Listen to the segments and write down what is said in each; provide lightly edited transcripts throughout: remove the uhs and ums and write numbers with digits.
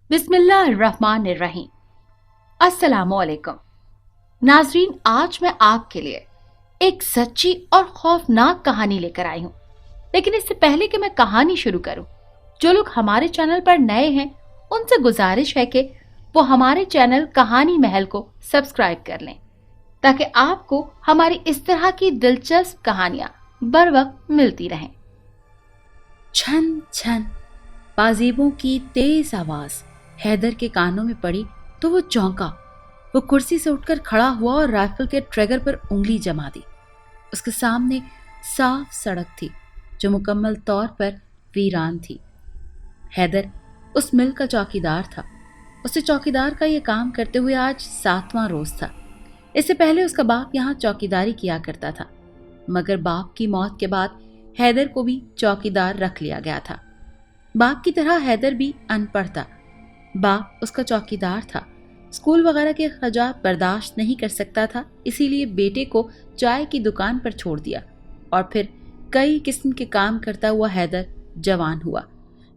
बिस्मिल्लाहिर्रहमानिर्रहीम। अस्सलामुअलैकुम नाजरीन, आज मैं आपके लिए एक सच्ची और खौफनाक कहानी लेकर आई हूँ। लेकिन इससे पहले कि मैं कहानी शुरू करूँ, जो लोग हमारे चैनल पर नए हैं उनसे गुजारिश है कि वो हमारे चैनल कहानी महल को सब्सक्राइब कर लें, ताकि आपको हमारी इस तरह की दिलचस्प कहानियां बर वक्त मिलती रहें। छन छन पाजेबों की तेज आवाज हैदर के कानों में पड़ी तो वो चौंका। वो कुर्सी से उठकर खड़ा हुआ और राइफल के ट्रिगर पर उंगली जमा दी। उसके सामने साफ सड़क थी जो मुकम्मल तौर पर वीरान थी। हैदर उस मिल का चौकीदार था। उसे चौकीदार का ये काम करते हुए आज 7वां रोज था। इससे पहले उसका बाप यहाँ चौकीदारी किया करता था, मगर बाप की मौत के बाद हैदर को भी चौकीदार रख लिया गया था। बाप की तरह हैदर भी अनपढ़ था। बाप उसका चौकीदार था, स्कूल वगैरह के खर्चात बर्दाश्त नहीं कर सकता था, इसीलिए बेटे को चाय की दुकान पर छोड़ दिया और फिर कई किस्म के काम करता हुआ हैदर जवान हुआ।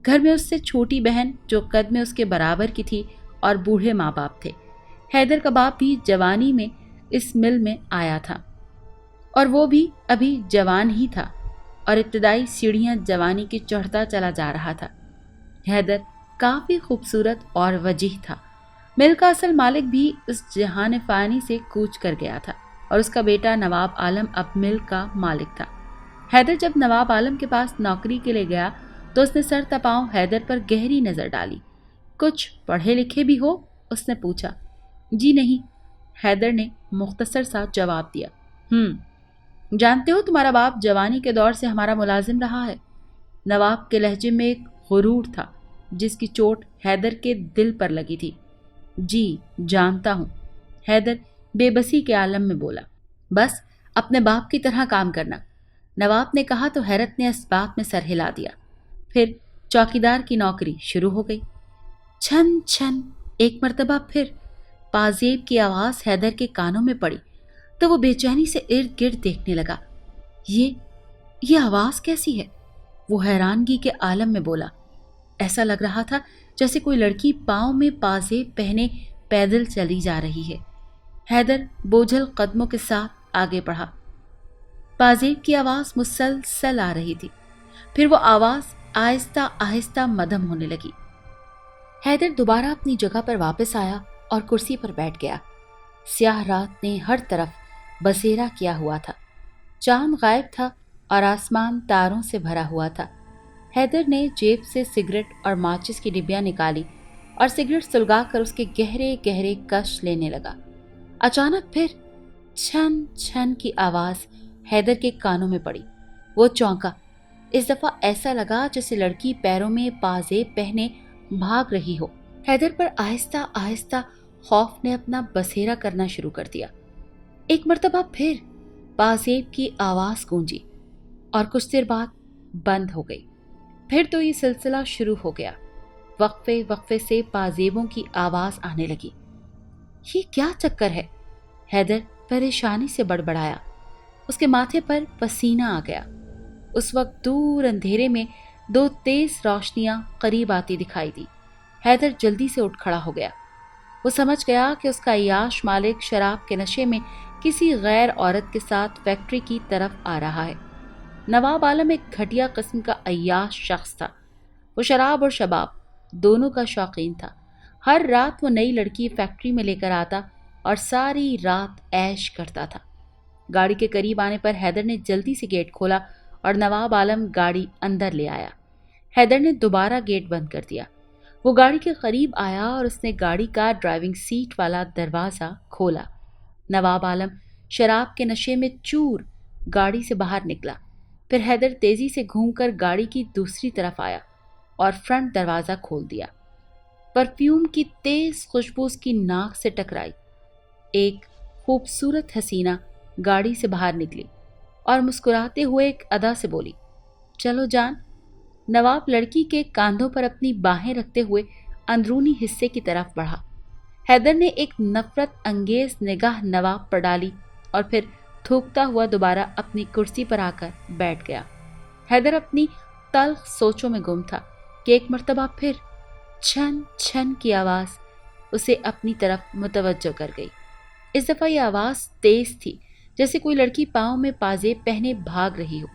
घर में उससे छोटी बहन जो कद में उसके बराबर की थी और बूढ़े माँ बाप थे। हैदर का बाप भी जवानी में इस मिल में आया था और वो भी अभी जवान ही था और इब्तदाई सीढ़ियां जवानी की चढ़ता चला जा रहा था। हैदर काफी खूबसूरत और वजीह था। मिल का असल मालिक भी उस जहान फानी से कूच कर गया था और उसका बेटा नवाब आलम अब मिल का मालिक था। हैदर जब नवाब आलम के पास नौकरी के लिए गया तो उसने सर तपांव हैदर पर गहरी नजर डाली। कुछ पढ़े लिखे भी हो? उसने पूछा। जी नहीं, हैदर ने मुख्तसर सा जवाब दिया। जानते हो तुम्हारा बाप जवानी के दौर से हमारा मुलाजिम रहा है। नवाब के लहजे में एक गुरूर था जिसकी चोट हैदर के दिल पर लगी थी। जी जानता हूँ, हैदर बेबसी के आलम में बोला। बस अपने बाप की तरह काम करना, नवाब ने कहा तो हैरत ने इस बात में सर हिला दिया। फिर चौकीदार की नौकरी शुरू हो गई। छन छन एक मर्तबा फिर पाजेब की आवाज हैदर के कानों में पड़ी तो वो बेचैनी से इर्द गिर्द देखने लगा। ये आवाज कैसी है? वो हैरानगी के आलम में बोला। ऐसा लग रहा था जैसे कोई लड़की पांव में पाजेब पहने पैदल चली जा रही है। हैदर बोझल कदमों के साथ आगे बढ़ा। पाजेब की आवाज मुसलसल आ रही थी, फिर वो आवाज आहिस्ता आहिस्ता मध्यम होने लगी। हैदर दोबारा अपनी जगह पर वापस आया और कुर्सी पर बैठ गया। स्याह रात ने हर तरफ बसेरा किया हुआ था। चांद गायब था और आसमान तारों से भरा हुआ था। हैदर ने जेब से सिगरेट और माचिस की डिब्बियां निकाली और सिगरेट सुलगाकर उसके गहरे गहरे कश लेने लगा। अचानक फिर छन छन की आवाज हैदर के कानों में पड़ी। वो चौंका। इस दफा ऐसा लगा जैसे लड़की पैरों में पाजेब पहने भाग रही हो। हैदर पर आहिस्ता आहिस्ता खौफ ने अपना बसेरा करना शुरू कर दिया। एक मर्तबा फिर पाजेब की आवाज गूंजी और कुछ देर बाद बंद हो गई। फिर तो ये सिलसिला शुरू हो गया। वक्फे वक्फे से पाजेबों की आवाज आने लगी। ये क्या चक्कर है? हैदर परेशानी से बड़बड़ाया। उसके माथे पर पसीना आ गया। उस वक्त दूर अंधेरे में दो तेज रोशनियां करीब आती दिखाई दी। हैदर जल्दी से उठ खड़ा हो गया। वो समझ गया कि उसका अय्याश मालिक शराब के नशे में किसी गैर औरत के साथ फैक्ट्री की तरफ आ रहा है। नवाब आलम एक घटिया किस्म का अय्याश शख्स था। वो शराब और शबाब दोनों का शौकीन था। हर रात वो नई लड़की फैक्ट्री में लेकर आता और सारी रात ऐश करता था। गाड़ी के करीब आने पर हैदर ने जल्दी से गेट खोला और नवाब आलम गाड़ी अंदर ले आया। हैदर ने दोबारा गेट बंद कर दिया। वो गाड़ी के करीब आया और उसने गाड़ी का ड्राइविंग सीट वाला दरवाज़ा खोला। नवाब आलम शराब के नशे में चूर गाड़ी से बाहर निकला। फिर हैदर तेजी से घूमकर गाड़ी की दूसरी तरफ आया और फ्रंट दरवाज़ा खोल दिया। परफ्यूम की तेज खुशबू उसकी नाक से टकराई। एक खूबसूरत हसीना गाड़ी से बाहर निकली और मुस्कुराते हुए एक अदा से बोली, चलो जान। नवाब लड़की के कांधों पर अपनी बाहें रखते हुए अंदरूनी हिस्से की तरफ बढ़ा। हैदर ने एक नफरत अंगेज निगाह नवाब पर डाली और फिर थूकता हुआ दोबारा अपनी कुर्सी पर आकर बैठ गया। हैदर अपनी तल्ख सोचों में गुम था कि एक मर्तबा फिर छन छन की आवाज उसे अपनी तरफ मुतवज्जो कर गई। इस दफा ये आवाज तेज थी, जैसे कोई लड़की पाँव में पाजेब पहने भाग रही हो।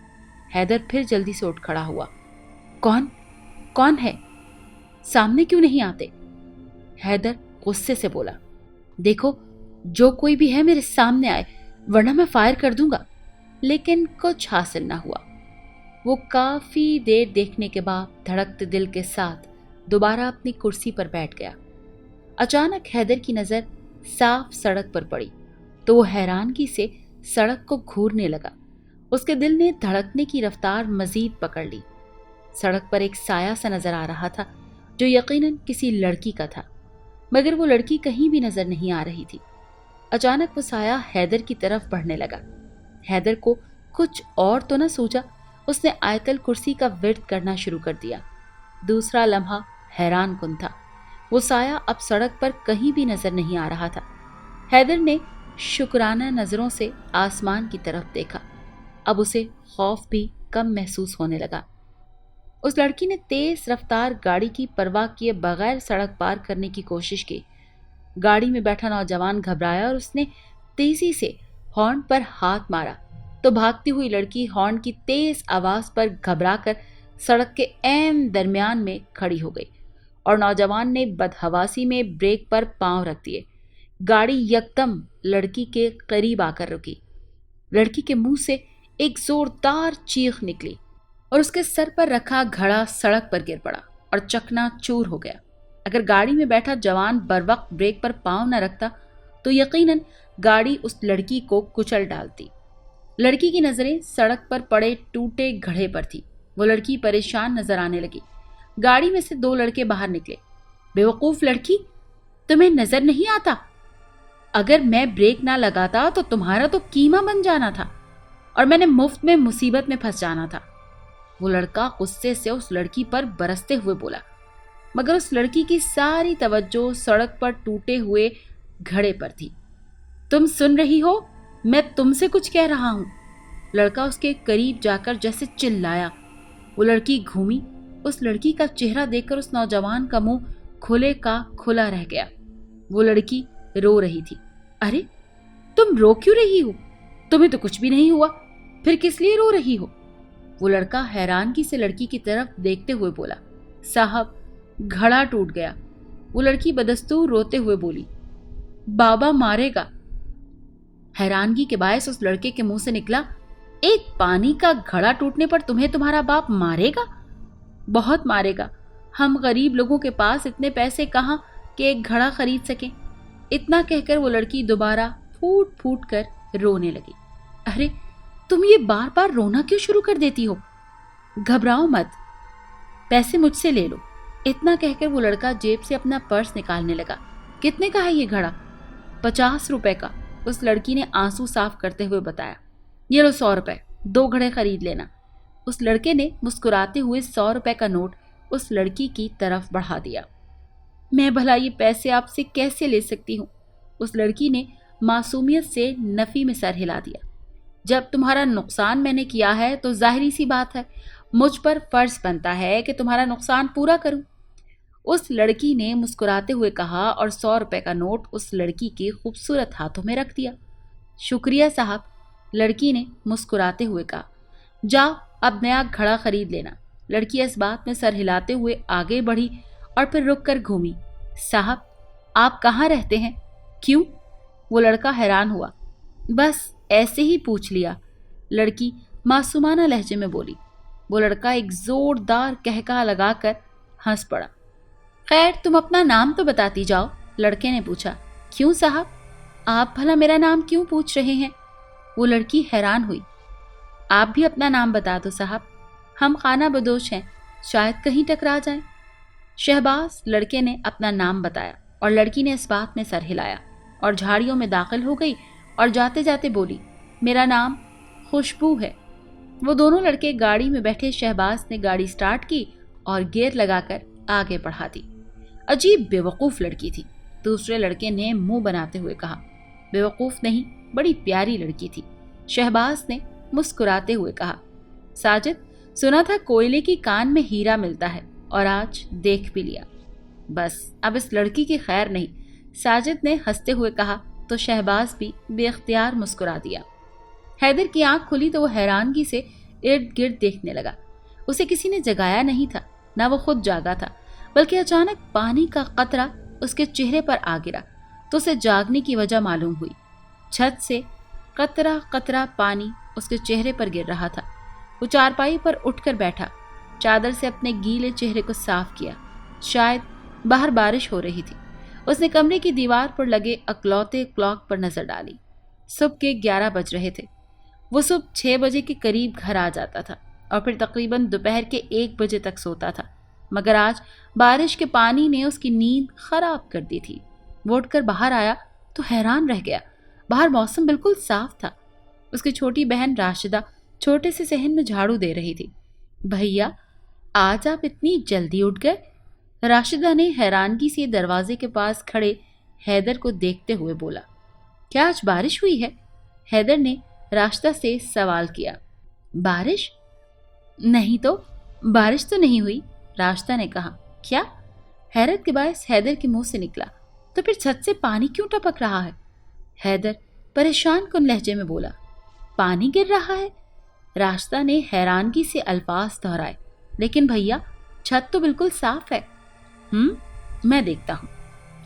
हैदर फिर जल्दी से उठ खड़ा हुआ। कौन कौन है? सामने क्यों नहीं आते? हैदर गुस्से से बोला। देखो, जो कोई भी है मेरे सामने आए, वरना मैं फायर कर दूंगा। लेकिन कुछ हासिल ना हुआ। वो काफी देर देखने के बाद धड़कते दिल के साथ दोबारा अपनी कुर्सी पर बैठ गया। अचानक हैदर की नजर साफ सड़क पर पड़ी तो वो हैरानगी से सड़क को घूरने लगा। उसके दिल ने धड़कने की रफ्तार मजीद पकड़ ली। सड़क पर एक साया सा नजर आ रहा था जो यकीनन किसी लड़की का था, मगर वो लड़की कहीं भी नजर नहीं आ रही थी। अचानक वो साया हैदर की तरफ बढ़ने लगा। हैदर को कुछ और तो न सूझा, उसने आयतल कुर्सी का विर्द करना शुरू कर दिया। दूसरा लम्हा हैरान कुन था। वो साया अब सड़क पर कहीं भी नजर नहीं आ रहा था। हैदर ने शुक्राना नजरों से आसमान की तरफ देखा। अब उसे खौफ भी कम महसूस होने लगा। उस लड़की ने तेज रफ्तार गाड़ी की परवाह किए बगैर सड़क पार करने की कोशिश की। गाड़ी में बैठा नौजवान घबराया और उसने तेजी से हॉर्न पर हाथ मारा तो भागती हुई लड़की हॉर्न की तेज आवाज पर घबराकर सड़क के ऐन दरमियान में खड़ी हो गई और नौजवान ने बदहवासी में ब्रेक पर पांव रख दिए। गाड़ी यकदम लड़की के करीब आकर रुकी। लड़की के मुंह से एक जोरदार चीख निकली और उसके सर पर रखा घड़ा सड़क पर गिर पड़ा और चकनाचूर हो गया। अगर गाड़ी में बैठा जवान बरवक्त ब्रेक पर पांव न रखता तो यकीनन गाड़ी उस लड़की को कुचल डालती। लड़की की नजरें सड़क पर पड़े टूटे घड़े पर थी। वो लड़की परेशान नजर आने लगी। गाड़ी में से दो लड़के बाहर निकले। बेवकूफ लड़की, तुम्हें नजर नहीं आता? अगर मैं ब्रेक ना लगाता तो तुम्हारा तो कीमा बन जाना था और मैंने मुफ्त में मुसीबत में फंस जाना था। वो लड़का गुस्से से उस लड़की पर बरसते हुए बोला, मगर उस लड़की की सारी तवज्जो सड़क पर टूटे हुए घड़े पर थी। तुम सुन रही हो? मैं तुमसे कुछ कह रहा हूं। लड़का उसके करीब जाकर जैसे चिल्लाया। वो लड़की घूमी। उस लड़की का चेहरा देखकर उस नौजवान का मुंह खुले का खुला रह गया। वो लड़की रो रही थी। अरे, तुम रो क्यों रही हो? तुम्हें तो कुछ भी नहीं हुआ, फिर किस लिए रो रही हो? वो लड़का हैरानगी से लड़की की तरफ देखते हुए बोला, साहब, घड़ा टूट गया। वो लड़की बदस्तूर रोते हुए बोली, बाबा मारेगा। हैरानगी के बायस उस लड़के के मुंह से निकला, एक पानी का घड़ा टूटने पर तुम्हें तुम्हारा बाप मारेगा? बहुत मारेगा। हम गरीब लोगों के पास इतने पैसे कहाँ कि एक घड़ा खरीद सकें। इतना कहकर वो लड़की दोबारा फूट फूट कर रोने लगी। अरे, तुम ये बार बार रोना क्यों शुरू कर देती हो? घबराओ मत, पैसे मुझसे ले लो। इतना कहकर वो लड़का जेब से अपना पर्स निकालने लगा। कितने का है ये घड़ा? 50 रुपए का, उस लड़की ने आंसू साफ करते हुए बताया। ये लो 100 रुपए, 2 घड़े खरीद लेना। उस लड़के ने मुस्कुराते हुए 100 रुपए का नोट उस लड़की की तरफ बढ़ा दिया। मैं भला ये पैसे आपसे कैसे ले सकती हूँ? उस लड़की ने मासूमियत से नफी में सर हिला दिया। जब तुम्हारा नुकसान मैंने किया है तो जाहिर सी बात है मुझ पर फर्ज बनता है कि तुम्हारा नुकसान पूरा करूं। उस लड़की ने मुस्कुराते हुए कहा और 100 रुपए का नोट उस लड़की के खूबसूरत हाथों में रख दिया। शुक्रिया साहब, लड़की ने मुस्कुराते हुए कहा। जाओ, अब नया घड़ा खरीद लेना। लड़की इस बात में सर हिलाते हुए आगे बढ़ी और फिर रुक कर घूमी। साहब, आप कहाँ रहते हैं? क्यों? वो लड़का हैरान हुआ। बस ऐसे ही पूछ लिया, लड़की मासूमाना लहजे में बोली। वो लड़का एक जोरदार कहका लगाकर हंस पड़ा। खैर, तुम अपना नाम तो बताती जाओ, लड़के ने पूछा। क्यों साहब, आप भला मेरा नाम क्यों पूछ रहे हैं? वो लड़की हैरान हुई। आप भी अपना नाम बता दो साहब, हम खाना बदोश हैं, शायद कहीं टकरा जाएं। शहबाज लड़के ने अपना नाम बताया और लड़की ने इस बात में सर हिलाया और झाड़ियों में दाखिल हो गई और जाते जाते बोली, मेरा नाम खुशबू है। वो दोनों लड़के गाड़ी में बैठे। शहबाज ने गाड़ी स्टार्ट की और गियर लगाकर आगे बढ़ा दी। अजीब बेवकूफ़ लड़की थी, दूसरे लड़के ने मुंह बनाते हुए कहा। बेवकूफ़ नहीं, बड़ी प्यारी लड़की थी। शहबाज ने मुस्कुराते हुए कहा, साजिद, सुना था कोयले की कान में हीरा मिलता है और आज देख भी लिया। बस अब इस लड़की की खैर नहीं, साजिद ने हंसते हुए कहा तो शहबाज भी बेख्तियार मुस्कुरा दिया। हैदर की आंख खुली तो वो हैरानगी से इर्द गिर्द देखने लगा। उसे किसी ने जगाया नहीं था, ना वो खुद जागा था, बल्कि अचानक पानी का कतरा उसके चेहरे पर आ गिरा तो उसे जागने की वजह मालूम हुई। छत से कतरा कतरा पानी उसके चेहरे पर गिर रहा था। वो चारपाई पर उठकर बैठा, चादर से अपने गीले चेहरे को साफ किया। शायद बाहर बारिश हो रही थी। उसने कमरे की दीवार पर लगे अकलौते क्लॉक पर नजर डाली। सुबह के 11 बज रहे थे। वो सुबह 6 बजे के करीब घर आ जाता था और फिर तकरीबन दोपहर के 1 बजे तक सोता था, मगर आज बारिश के पानी ने उसकी नींद खराब कर दी थी। वो उठकर बाहर आया तो हैरान रह गया। बाहर मौसम बिल्कुल साफ था। उसकी छोटी बहन राशिदा छोटे से सहन में झाड़ू दे रही थी। भैया, आज आप इतनी जल्दी उठ गए? राशिदा ने हैरानगी से दरवाजे के पास खड़े हैदर को देखते हुए बोला। क्या आज बारिश हुई है? हैदर ने राशिदा से सवाल किया। बारिश? नहीं तो, बारिश तो नहीं हुई, राशिदा ने कहा। क्या? हैरत के बायस हैदर के मुंह से निकला। तो फिर छत से पानी क्यों टपक रहा है? हैदर परेशान कुन लहजे में बोला। पानी गिर रहा है? राशिदा ने हैरानगी से अल्फाज दोहराए। लेकिन भैया, छत तो बिल्कुल साफ है। मैं देखता हूँ,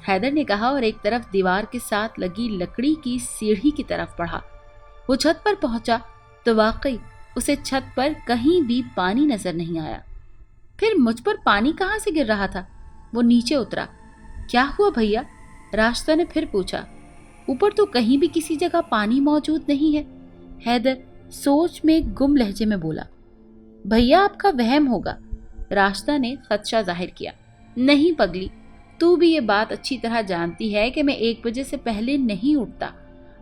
हैदर ने कहा और एक तरफ दीवार के साथ लगी लकड़ी की सीढ़ी की तरफ बढ़ा। वो छत पर पहुंचा तो वाकई उसे छत पर कहीं भी पानी नजर नहीं आया। फिर मुझ पर पानी कहाँ से गिर रहा था? वो नीचे उतरा। क्या हुआ भैया? राशिदा ने फिर पूछा। ऊपर तो कहीं भी किसी जगह पानी मौजूद नहीं है, हैदर सोच में गुम लहजे में बोला। भैया, आपका वहम होगा, राशिदा ने खदशा जाहिर किया। नहीं पगली, तू भी ये बात अच्छी तरह जानती है कि मैं 1 बजे से पहले नहीं उठता,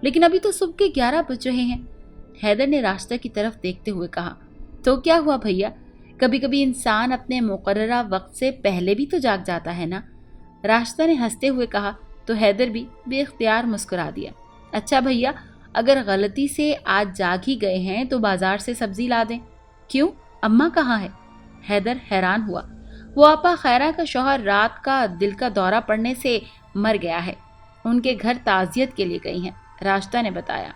लेकिन अभी तो सुबह के 11 बज रहे हैं, हैदर ने राशिदा की तरफ देखते हुए कहा। तो क्या हुआ भैया, कभी कभी इंसान अपने मुकर्ररा वक्त से पहले भी तो जाग जाता है ना, राशिदा ने हंसते हुए कहा तो हैदर भी बेख्तियार मुस्कुरा दिया। अच्छा भैया, अगर गलती से आज जाग ही गए हैं तो बाजार से सब्जी ला दें। क्यों, अम्मा कहाँ है? हैदर हैरान हुआ। वो आपा खैरा का शौहर रात का दिल का दौरा पड़ने से मर गया है, उनके घर ताजियत के लिए गई हैं, राशिदा ने बताया।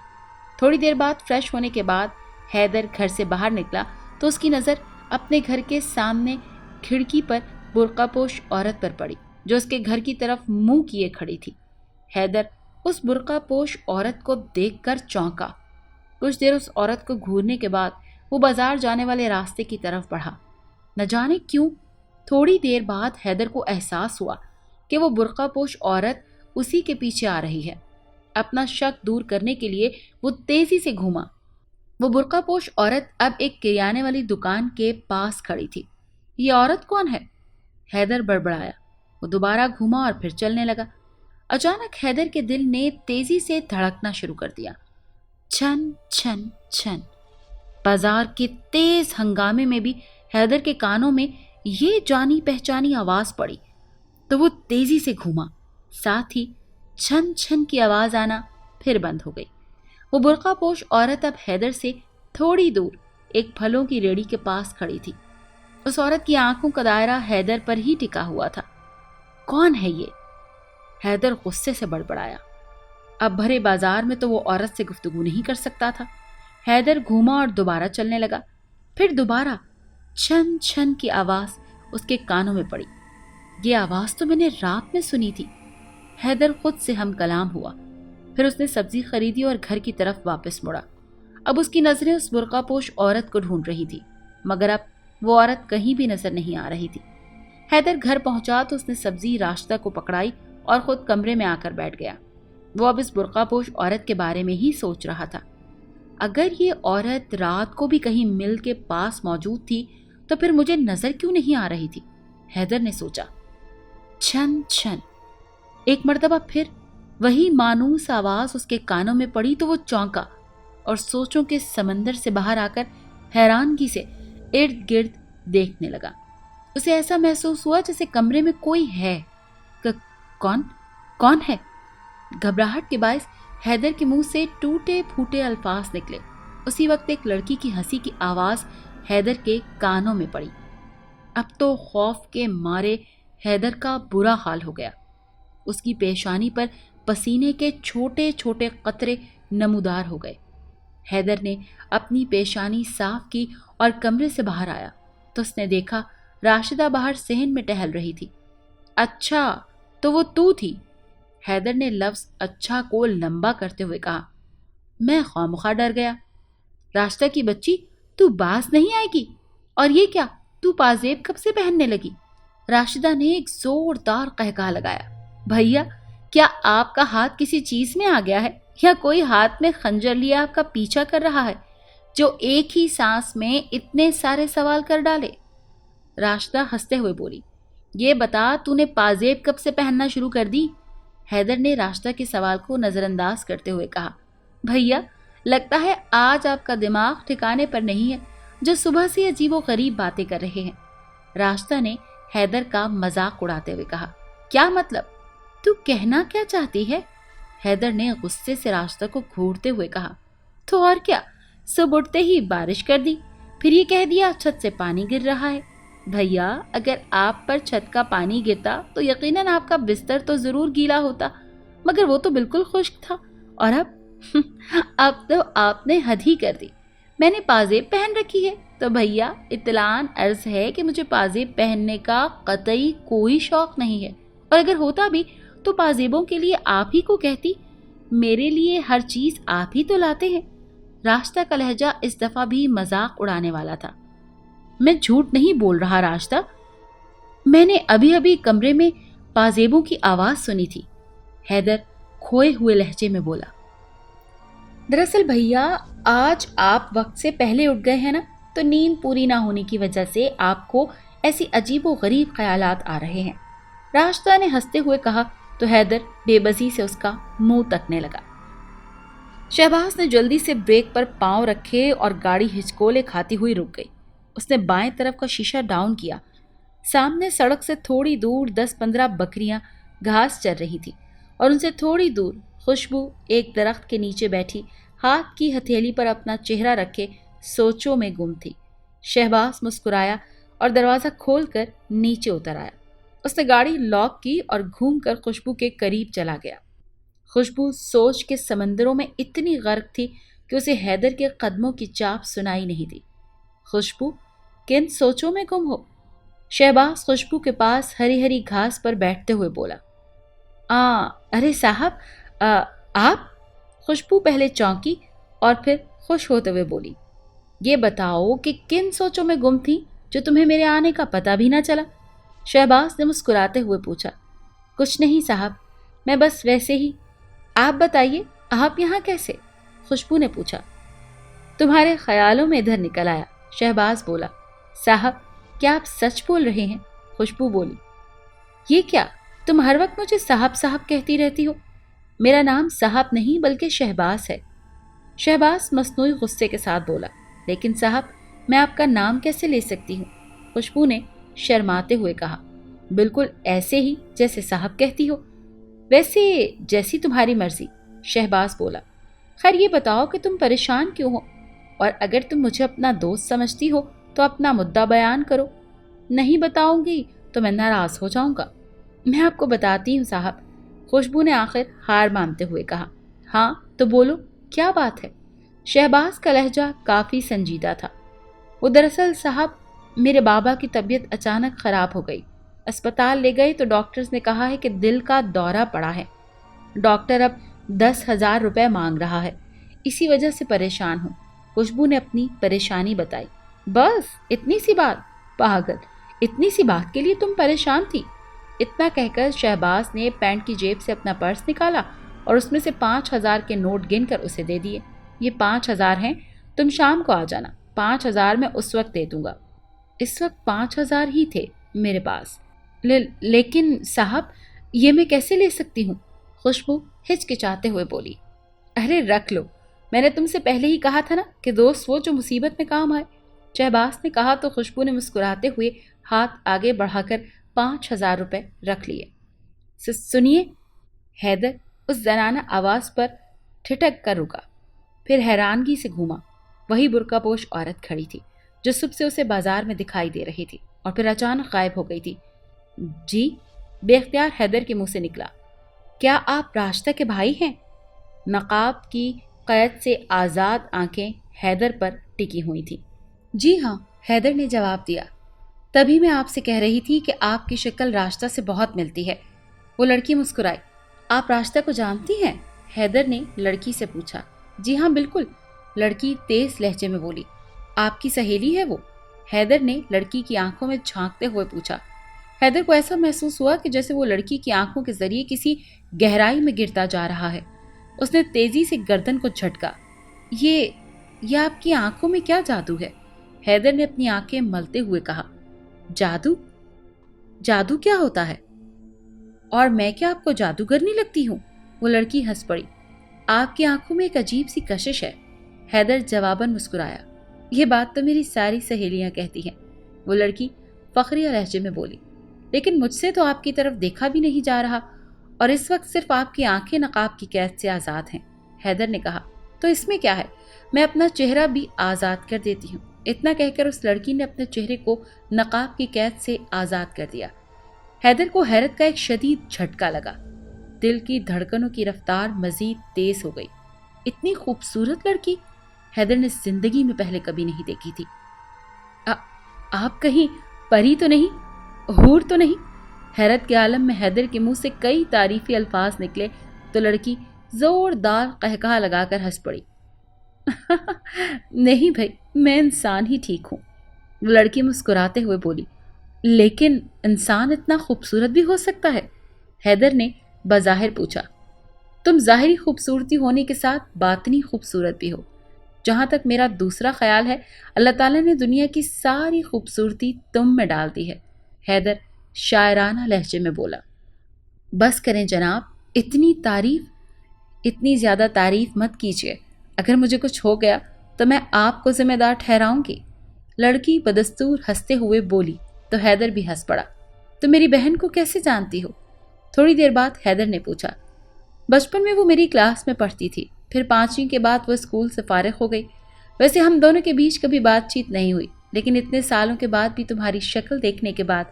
थोड़ी देर बाद फ्रेश होने के बाद हैदर घर से बाहर निकला तो उसकी नज़र अपने घर के सामने खिड़की पर बुर्कापोश औरत पर पड़ी जो उसके घर की तरफ मुंह किए खड़ी थी। हैदर उस बुर्कापोश औरत को देखकर चौंका। कुछ देर उस औरत को घूरने के बाद वो बाजार जाने वाले रास्ते की तरफ बढ़ा। न जाने क्यों थोड़ी देर बाद हैदर को एहसास हुआ कि वो बुर्कापोश औरत उसी के पीछे आ रही है। अपना शक दूर करने के लिए वो तेजी से घूमा। वो बुर्कापोश औरत अब एक किराने वाली दुकान के पास खड़ी थी। ये औरत कौन है? हैदर बड़बड़ाया। वो दोबारा घूमा और फिर चलने लगा। अचानक हैदर के दिल ने तेजी से धड़कना शुरू कर दिया। छन छन छन। बाजार के तेज हंगामे में भी हैदर के कानों में ये जानी पहचानी आवाज पड़ी तो वो तेजी से घूमा। साथ ही छन छन की आवाज आना फिर बंद हो गई। वो बुर्कापोश औरत अब हैदर से थोड़ी दूर एक फलों की रेड़ी के पास खड़ी थी। उस औरत की आंखों का दायरा हैदर पर ही टिका हुआ था। कौन है ये? हैदर गुस्से से बड़बड़ाया। अब भरे बाजार में तो वो औरत से गुफ्तगू नहीं कर सकता था। हैदर घूमा और दोबारा चलने लगा। फिर दोबारा छन छन की आवाज उसके कानों में पड़ी। ये आवाज तो मैंने रात में सुनी थी। हैदर खुद से हम कलाम हुआ। फिर उसने सब्जी खरीदी और घर की तरफ वापस मुड़ा। अब उसकी नजरें उस बुर्कापोश औरत को ढूंढ रही थी, मगर अब वो औरत कहीं भी नजर नहीं आ रही थी। हैदर घर पहुंचा तो उसने सब्जी राशिदा को पकड़ाई और खुद कमरे में आकर बैठ गया। वो अब इस बुर्कापोश औरत के बारे में ही सोच रहा था। अगर ये औरत रात को भी कहीं मिल के पास मौजूद थी तो फिर मुझे नजर क्यों नहीं आ रही थी, हैदर ने सोचा। छन छन। एक मर्तबा फिर वही मानूस आवाज उसके कानों में पड़ी तो वो चौंका और सोचों के समंदर से बाहर आकर हैरानगी से इर्द गिर्द देखने लगा। उसे ऐसा महसूस हुआ जैसे कमरे में कोई है। कौन है? घबराहट के बायस हैदर के मुंह से टूटे फूटे अल्फाज निकले। उसी वक्त एक लड़की की हंसी की आवाज हैदर के कानों में पड़ी। अब तो खौफ के मारे حیدر کا برا حال ہو گیا۔ اس کی پیشانی پر پسینے کے چھوٹے چھوٹے قطرے نمودار ہو گئے۔ حیدر نے اپنی پیشانی صاف کی اور کمرے سے باہر آیا تو اس نے دیکھا راشدہ باہر صحن میں ٹہل رہی تھی۔ اچھا تو وہ تو تھی؟ حیدر نے لفظ اچھا کو لمبا کرتے ہوئے کہا۔ میں خواہ ڈر گیا۔ راشدہ کی بچی، تو باز نہیں آئے گی؟ اور یہ کیا، تو پازیب کب سے پہننے لگی؟ راشدہ نے ایک زوردار قہقہا لگایا۔ بھیا، کیا آپ کا ہاتھ کسی چیز میں آ گیا ہے یا کوئی ہاتھ میں خنجر لیا آپ کا پیچھا کر رہا ہے جو ایک ہی سانس میں اتنے سارے سوال کر ڈالے؟ راشدہ ہنستے ہوئے بولی۔ یہ بتا، تو نے پازیب کب سے پہننا شروع کر دی؟ حیدر نے راشدہ کے سوال کو نظر انداز کرتے ہوئے کہا۔ بھیا، لگتا ہے آج آپ کا دماغ ٹھکانے پر نہیں ہے، جو صبح سے عجیب و غریب باتیں کر رہے ہیں۔ راشدہ نے حیدر کا مذاق اڑاتے ہوئے کہا۔ کیا مطلب؟ تو کہنا کیا چاہتی ہے؟ حیدر نے غصے سے راشدہ کو گھورتے ہوئے کہا۔ تو اور کیا، صبح اٹھتے ہی بارش کر دی، پھر یہ کہہ دیا چھت سے پانی گر رہا ہے۔ بھیا، اگر آپ پر چھت کا پانی گرتا تو یقیناً آپ کا بستر تو ضرور گیلا ہوتا، مگر وہ تو بالکل خشک تھا۔ اور اب تو آپ نے حد ہی کر دی۔ میں نے پازیب پہن رکھی ہے تو بھیا اطلاعاً عرض ہے کہ مجھے پازیب پہننے کا قطعی کوئی شوق نہیں ہے، اور اگر ہوتا بھی تو پازیبوں کے لیے آپ ہی کو کہتی، میرے لیے ہر چیز آپ ہی تو لاتے ہیں۔ راشدہ کا لہجہ اس دفعہ بھی مذاق اڑانے والا تھا۔ میں جھوٹ نہیں بول رہا راشدہ، میں نے ابھی ابھی کمرے میں پازیبوں کی آواز سنی تھی، حیدر کھوئے ہوئے لہجے میں بولا۔ دراصل بھیا، آج آپ وقت سے پہلے اٹھ گئے ہیں نا، تو نیند پوری نہ ہونے کی وجہ سے آپ کو ایسی عجیب و غریب خیالات آ رہے ہیں، راشدہ نے ہنستے ہوئے کہا تو حیدر بے بسی سے اس کا منہ تکنے لگا۔ شہباز نے جلدی سے بریک پر پاؤں رکھے اور گاڑی ہچکولے کھاتی ہوئی رک گئی۔ اس نے بائیں طرف کا شیشہ ڈاؤن کیا۔ سامنے سڑک سے تھوڑی دور 10-15 بکریاں گھاس چر رہی تھی اور ان سے تھوڑی دور خوشبو ایک درخت کے نیچے بیٹھی ہاتھ کی ہتھیلی پر اپنا چہرہ رکھے سوچوں میں گم تھی۔ شہباز مسکرایا اور دروازہ کھول کر نیچے اتر آیا۔ اس نے گاڑی لاک کی اور گھوم کر خوشبو کے قریب چلا گیا۔ خوشبو سوچ کے سمندروں میں اتنی غرق تھی کہ اسے حیدر کے قدموں کی چاپ سنائی نہیں دی۔ خوشبو، کن سوچوں میں گم ہو؟ شہباز خوشبو کے پاس ہری ہری گھاس پر بیٹھتے ہوئے بولا۔ ارے صاحب، آپ؟ خوشبو پہلے چونکی اور پھر خوش ہوتے ہوئے بولی۔ یہ بتاؤ کہ کن سوچوں میں گم تھی جو تمہیں میرے آنے کا پتہ بھی نہ چلا؟ شہباز نے مسکراتے ہوئے پوچھا۔ کچھ نہیں صاحب، میں بس ویسے ہی۔ آپ بتائیے، آپ یہاں کیسے؟ خوشبو نے پوچھا۔ تمہارے خیالوں میں ادھر نکل آیا، شہباز بولا۔ صاحب، کیا آپ سچ بول رہے ہیں؟ خوشبو بولی۔ یہ کیا، تم ہر وقت مجھے صاحب صاحب کہتی رہتی ہو؟ میرا نام صاحب نہیں بلکہ شہباز ہے۔ شہباز مصنوعی غصے کے ساتھ بولا۔ لیکن صاحب، میں آپ کا نام کیسے لے سکتی ہوں؟ خوشبو نے شرماتے ہوئے کہا۔ بالکل ایسے ہی جیسے صاحب کہتی ہو۔ ویسے جیسی تمہاری مرضی، شہباز بولا۔ خیر یہ بتاؤ کہ تم پریشان کیوں ہو، اور اگر تم مجھے اپنا دوست سمجھتی ہو تو اپنا مدعا بیان کرو۔ نہیں بتاؤں گی تو میں ناراض ہو جاؤں گا۔ میں آپ کو بتاتی ہوں صاحب، خوشبو نے آخر ہار مانتے ہوئے کہا۔ ہاں تو بولو، کیا بات ہے؟ شہباز کا لہجہ کافی سنجیدہ تھا۔ وہ دراصل صاحب، میرے بابا کی طبیعت اچانک خراب ہو گئی۔ اسپتال لے گئے تو ڈاکٹرز نے کہا ہے کہ دل کا دورہ پڑا ہے۔ ڈاکٹر اب 10,000 روپے مانگ رہا ہے، اسی وجہ سے پریشان ہوں۔ خوشبو نے اپنی پریشانی بتائی۔ بس اتنی سی بات؟ پاگل، اتنی سی بات کے لیے تم پریشان تھی؟ اتنا کہہ کر شہباز نے پینٹ کی جیب سے اپنا پرس نکالا اور اس میں سے 5,000 کے نوٹ گن کر اسے دے دیے۔ یہ 5,000 ہیں، تم شام کو آ جانا، 5,000 میں اس وقت دے دوں گا۔ اس وقت 5,000 ہی تھے میرے پاس۔ لیکن صاحب، یہ میں کیسے لے سکتی ہوں؟ خوشبو ہچکچاتے ہوئے بولی۔ ارے رکھ لو، میں نے تم سے پہلے ہی کہا تھا نا کہ دوست وہ جو مصیبت میں کام آئے، شہباز نے کہا تو خوشبو نے مسکراتے ہوئے ہاتھ آگے بڑھا کر 5,000 روپے رکھ لیے۔ سنیے، حیدر اس زنانہ آواز پر ٹھٹک کر رکا، پھر حیرانگی سے گھوما۔ وہی برقع پوش عورت کھڑی تھی جو صبح سے اسے بازار میں دکھائی دے رہی تھی اور پھر اچانک غائب ہو گئی تھی۔ جی؟ بے اختیار حیدر کے منہ سے نکلا۔ کیا آپ راشدہ کے بھائی ہیں؟ نقاب کی قید سے آزاد آنکھیں حیدر پر ٹکی ہوئی تھیں۔ جی ہاں، حیدر نے جواب دیا۔ تبھی میں آپ سے کہہ رہی تھی کہ آپ کی شکل راشدہ سے بہت ملتی ہے۔ وہ لڑکی مسکرائی۔ آپ راشدہ کو جانتی ہیں؟ حیدر نے لڑکی سے پوچھا۔ جی ہاں بالکل، لڑکی تیز لہجے میں بولی۔ آپ کی سہیلی ہے وہ؟ حیدر نے لڑکی کی آنکھوں میں جھانکتے ہوئے پوچھا۔ حیدر کو ایسا محسوس ہوا کہ جیسے وہ لڑکی کی آنکھوں کے ذریعے کسی گہرائی میں گرتا جا رہا ہے۔ اس نے تیزی سے گردن کو جھٹکا۔ یہ آپ کی آنکھوں میں کیا جادو ہے؟ حیدر نے اپنی آنکھیں ملتے ہوئے کہا۔ جادو؟ جادو کیا ہوتا ہے؟ اور میں کیا آپ کو جادوگر نہیں لگتی ہوں؟ وہ لڑکی ہنس پڑی۔ آپ کی آنکھوں میں ایک عجیب سی کشش ہے۔ حیدر جواباً مسکرایا۔ یہ بات تو میری ساری سہیلیاں کہتی ہیں، وہ لڑکی فخریہ لہجے میں بولی۔ لیکن مجھ سے تو آپ کی طرف دیکھا بھی نہیں جا رہا، اور اس وقت صرف آپ کی آنکھیں نقاب کی قید سے آزاد ہیں۔ حیدر نے کہا۔ تو اس میں کیا ہے، میں اپنا چہرہ بھی آزاد کر دیتی ہوں۔ اتنا کہہ کر اس لڑکی نے اپنے چہرے کو نقاب کی قید سے آزاد کر دیا۔ حیدر کو حیرت کا ایک شدید جھٹکا لگا۔ دل کی دھڑکنوں کی رفتار مزید تیز ہو گئی۔ اتنی خوبصورت لڑکی حیدر نے زندگی میں پہلے کبھی نہیں دیکھی تھی۔ آپ کہیں پری تو نہیں، حور تو نہیں؟ حیرت کے عالم میں حیدر کے منہ سے کئی تعریفی الفاظ نکلے تو لڑکی زوردار قہقہا لگا کر ہنس پڑی۔ نہیں بھائی، میں انسان ہی ٹھیک ہوں، وہ لڑکی مسکراتے ہوئے بولی۔ لیکن انسان اتنا خوبصورت بھی ہو سکتا ہے؟ حیدر نے بظاہر پوچھا۔ تم ظاہری خوبصورتی ہونے کے ساتھ باطنی خوبصورت بھی ہو۔ جہاں تک میرا دوسرا خیال ہے، اللہ تعالیٰ نے دنیا کی ساری خوبصورتی تم میں ڈال دی ہے، حیدر شاعرانہ لہجے میں بولا۔ بس کریں جناب، اتنی زیادہ تعریف مت کیجیے۔ اگر مجھے کچھ ہو گیا تو میں آپ کو ذمہ دار ٹھہراؤں گی، لڑکی بدستور ہنستے ہوئے بولی تو حیدر بھی ہنس پڑا۔ تو میری بہن کو کیسے جانتی ہو؟ تھوڑی دیر بعد حیدر نے پوچھا۔ بچپن میں وہ میری کلاس میں پڑھتی تھی، پھر 5ویں کے بعد وہ اسکول سے فارغ ہو گئی۔ ویسے ہم دونوں کے بیچ کبھی بات چیت نہیں ہوئی، لیکن اتنے سالوں کے بعد بھی تمہاری شکل دیکھنے کے بعد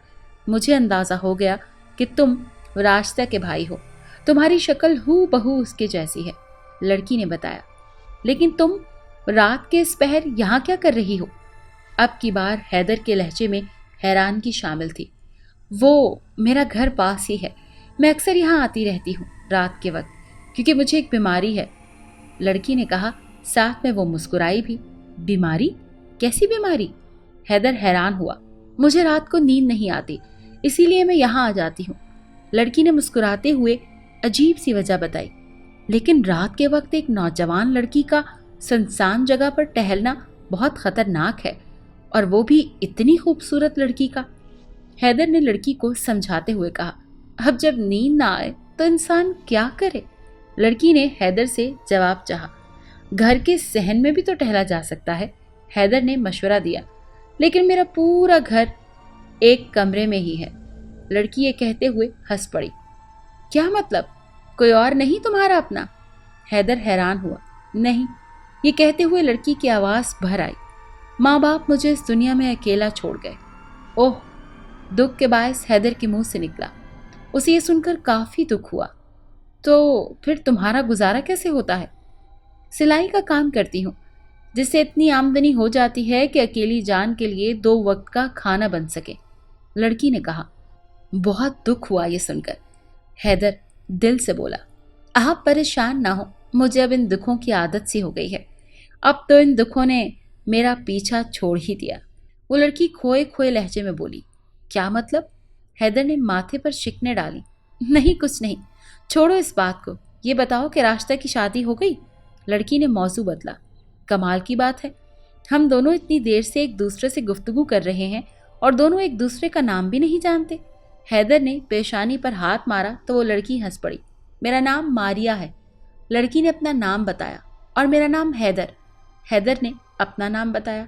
مجھے اندازہ ہو گیا کہ تم راشدہ کے بھائی ہو۔ تمہاری شکل ہو بہو اس کے جیسی ہے، لڑکی نے بتایا۔ لیکن تم رات کے اس پہر یہاں کیا کر رہی ہو؟ اب کی بار حیدر کے لہجے میں حیرانگی شامل تھی۔ وہ میرا گھر پاس ہی ہے، میں اکثر یہاں آتی رہتی ہوں رات کے وقت، کیونکہ مجھے ایک بیماری ہے، لڑکی نے کہا، ساتھ میں وہ مسکرائی بھی۔ بیماری؟ کیسی بیماری؟ حیدر حیران ہوا۔ مجھے رات کو نیند نہیں آتی، اسی لیے میں یہاں آ جاتی ہوں، لڑکی نے مسکراتے ہوئے عجیب سی وجہ بتائی۔ لیکن رات کے وقت ایک نوجوان لڑکی کا سنسان جگہ پر ٹہلنا بہت خطرناک ہے، اور وہ بھی اتنی خوبصورت لڑکی کا۔ حیدر نے لڑکی کو سمجھاتے ہوئے کہا۔ اب جب نیند نہ آئے تو انسان کیا کرے؟ لڑکی نے حیدر سے جواب چاہا۔ گھر کے صحن میں بھی تو ٹہلا جا سکتا ہے، حیدر نے مشورہ دیا۔ لیکن میرا پورا گھر ایک کمرے میں ہی ہے، لڑکی یہ کہتے ہوئے ہنس پڑی۔ کیا مطلب؟ کوئی اور نہیں تمہارا اپنا؟ حیدر حیران ہوا۔ نہیں، یہ کہتے ہوئے لڑکی کی آواز بھر آئی۔ ماں باپ مجھے اس دنیا میں اکیلا چھوڑ گئے۔ اوہ، دکھ کے باعث حیدر کے منہ سے نکلا۔ اسے یہ سن کر کافی دکھ ہوا۔ تو پھر تمہارا گزارا کیسے ہوتا ہے؟ سلائی کا کام کرتی ہوں، جس سے اتنی آمدنی ہو جاتی ہے کہ اکیلی جان کے لیے 2 وقت کا کھانا بن سکے، لڑکی نے کہا۔ بہت دکھ ہوا یہ سن کر، حیدر دل سے بولا۔ آپ پریشان نہ ہو، مجھے اب ان دکھوں کی عادت سی ہو گئی ہے، اب تو ان دکھوں نے میرا پیچھا چھوڑ ہی دیا، وہ لڑکی کھوئے کھوئے لہجے میں بولی۔ کیا مطلب؟ حیدر نے ماتھے پر شکنیں ڈالی۔ نہیں کچھ نہیں، چھوڑو اس بات کو، یہ بتاؤ کہ راشدہ کی شادی ہو گئی؟ لڑکی نے موضوع بدلا۔ کمال کی بات ہے، ہم دونوں اتنی دیر سے ایک دوسرے سے گفتگو کر رہے ہیں اور دونوں ایک دوسرے کا نام بھی نہیں جانتے۔ حیدر نے پیشانی پر ہاتھ مارا تو وہ لڑکی ہنس پڑی۔ میرا نام ماریا ہے، لڑکی نے اپنا نام بتایا۔ اور میرا نام حیدر، حیدر نے اپنا نام بتایا۔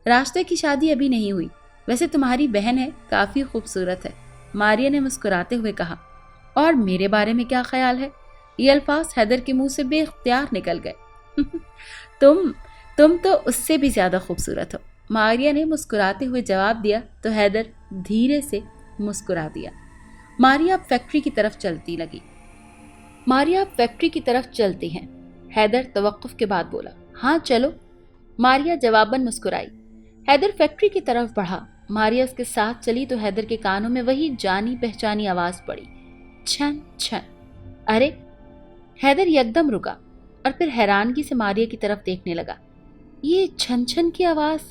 راشدہ کی شادی ابھی نہیں ہوئی، ویسے تمہاری بہن ہے، کافی خوبصورت ہے، ماریا نے مسکراتے ہوئے کہا۔ اور میرے بارے میں کیا خیال ہے؟ یہ الفاظ حیدر کے منہ سے بے اختیار نکل گئے۔ تم تو اس سے بھی زیادہ خوبصورت ہو، ماریا نے مسکراتے ہوئے جواب دیا تو حیدر دھیرے سے मुस्कुरा दिया। मारिया अब फैक्ट्री की तरफ चलती लगी। मारिया अब फैक्ट्री की तरफ चलती हैं। हैदर तवक्कुफ के बाद बोला, हाँ चलो। मारिया जवाबन मुस्कुराई। हैदर फैक्ट्री की तरफ बढ़ा। मारिया उसके साथ चली तो हैदर के कानों में वही जानी पहचानी आवाज पड़ी, छन छन। अरे! हैदर यकदम रुका और फिर हैरानगी से मारिया की तरफ देखने लगा। ये छन छन की आवाज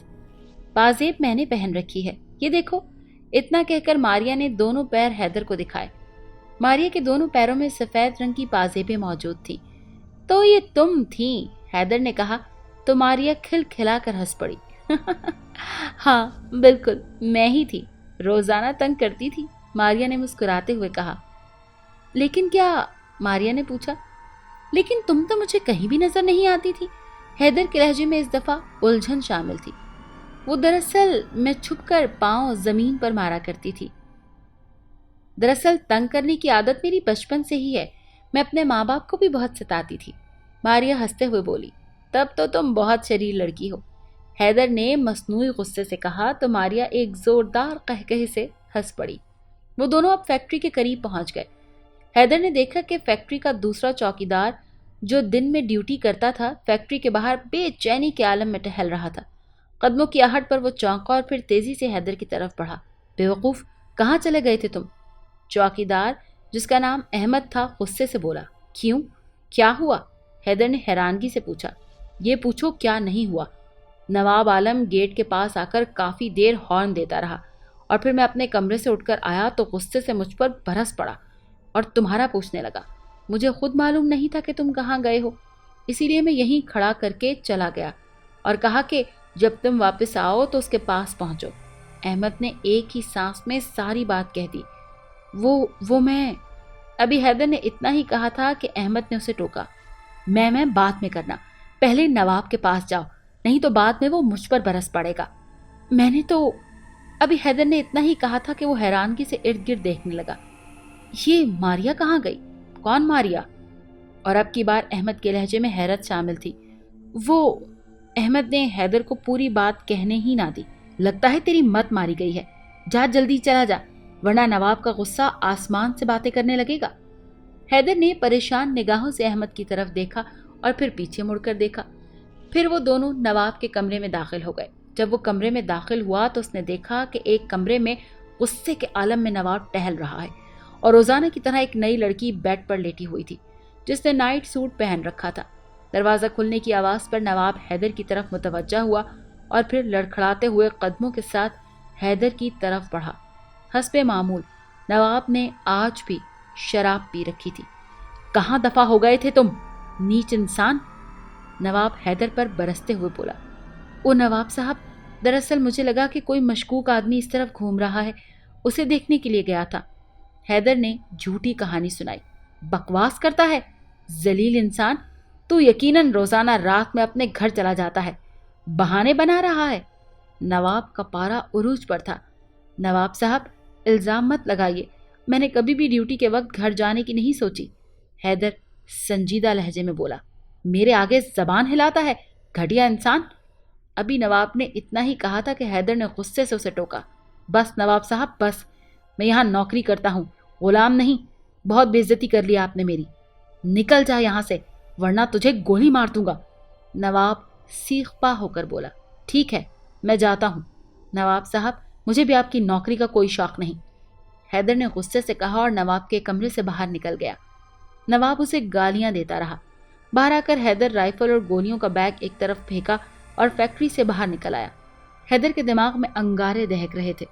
पाजेब मैंने पहन रखी है, ये देखो। इतना कहकर मारिया ने दोनों पैर हैदर को दिखाए। मारिया के दोनों पैरों में सफेद रंग की पाजेबें मौजूद थी। तो ये तुम थी, हैदर ने कहा तो मारिया खिलखिलाकर हंस पड़ी। हाँ बिल्कुल मैं ही थी, रोजाना तंग करती थी, मारिया ने मुस्कुराते हुए कहा। लेकिन क्या? मारिया ने पूछा। लेकिन तुम तो मुझे कहीं भी नजर नहीं आती थी। हैदर के लहजे में इस दफा उलझन शामिल थी। वो दरअसल मैं छुपकर पांव जमीन पर मारा करती थी। दरअसल तंग करने की आदत मेरी बचपन से ही है। मैं अपने माँ बाप को भी बहुत सताती थी, मारिया हंसते हुए बोली। तब तो तुम बहुत शरीर लड़की हो, हैदर ने मसनूई गुस्से से कहा तो मारिया एक जोरदार कहकहे से हंस पड़ी। वो दोनों अब फैक्ट्री के करीब पहुंच गए। हैदर ने देखा कि फैक्ट्री का दूसरा चौकीदार जो दिन में ड्यूटी करता था, फैक्ट्री के बाहर बेचैनी के आलम में टहल रहा था। कदमों की आहट पर वो चौंका और फिर तेजी से हैदर की तरफ बढ़ा। बेवकूफ, कहाँ चले गए थे तुम? चौकीदार, जिसका नाम अहमद था, गुस्से से बोला। क्यों, क्या हुआ? हैदर ने हैरानगी से पूछा। ये पूछो क्या नहीं हुआ। नवाब आलम गेट के पास आकर काफी देर हॉर्न देता रहा और फिर मैं अपने कमरे से उठकर आया तो गुस्से से मुझ पर बरस पड़ा और तुम्हारा पूछने लगा। मुझे खुद मालूम नहीं था कि तुम कहाँ गए हो, इसीलिए मैं यहीं खड़ा करके चला गया और कहा कि जब तुम वापस आओ तो उसके पास पहुंचो। अहमद ने एक ही सांस में सारी बात कह दी। वो मैं। अभी हैदर ने इतना ही कहा था कि अहमद ने उसे टोका। मैं बात में करना, पहले नवाब के पास जाओ, नहीं तो बाद में वो मुझ पर बरस पड़ेगा। मैंने तो। अभी हैदर ने इतना ही कहा था कि वो हैरानगी से इर्द गिर्द देखने लगा। ये मारिया कहाँ गई? कौन मारिया? और अब की बार अहमद के लहजे में हैरत शामिल थी। वो। अहमद ने हैदर को पूरी बात कहने ही ना दी। लगता है तेरी मत मारी गई है, जा जल्दी चला जा, वरना नवाब का गुस्सा आसमान से बातें करने लगेगा। हैदर ने परेशान निगाहों से अहमद की तरफ देखा और फिर पीछे मुड़कर देखा। फिर वो दोनों नवाब के कमरे में दाखिल हो गए। जब वो कमरे में दाखिल हुआ तो उसने देखा कि एक कमरे में गुस्से के आलम में नवाब टहल रहा है और रोजाना की तरह एक नई लड़की बेड पर लेटी हुई थी जिसने नाइट सूट पहन रखा था। दरवाजा खुलने की आवाज पर नवाब हैदर की तरफ मुतवज्जा हुआ और फिर लड़खड़ाते हुए कदमों के साथ हैदर की तरफ बढ़ा। हस्बे मामूल नवाब ने आज भी शराब पी रखी थी। कहाँ दफा हो गए थे तुम, नीच इंसान? नवाब हैदर पर बरसते हुए बोला। ओ नवाब साहब, दरअसल मुझे लगा कि कोई मशकूक आदमी इस तरफ घूम रहा है, उसे देखने के लिए गया था। हैदर ने झूठी कहानी सुनाई। बकवास करता है, जलील इंसान, तू यकीनन रोजाना रात में अपने घर चला जाता है, बहाने बना रहा है। नवाब का पारा उरूज पर था। नवाब साहब, इल्जाम मत लगाइए, मैंने कभी भी ड्यूटी के वक्त घर जाने की नहीं सोची। हैदर संजीदा लहजे में बोला। मेरे आगे जबान हिलाता है, घटिया इंसान। अभी नवाब ने इतना ही कहा था कि हैदर ने गुस्से से उसे टोका। बस नवाब साहब बस, मैं यहाँ नौकरी करता हूँ, गुलाम नहीं। बहुत बेइज्जती कर लिया आपने मेरी, निकल जा यहाँ से वरना तुझे गोली मार दूंगा। नवाब सीखपा होकर बोला। ठीक है, मैं जाता हूँ। नवाब साहब, मुझे भी आपकी नौकरी का कोई शौक नहीं, हैदर ने गुस्से से कहा और नवाब के कमरे से बाहर निकल गया। नवाब उसे गालियां देता रहा। बाहर आकर हैदर राइफल और गोलियों का बैग एक तरफ फेंका और फैक्ट्री से बाहर निकल आया। हैदर के दिमाग में अंगारे दहक रहे थे।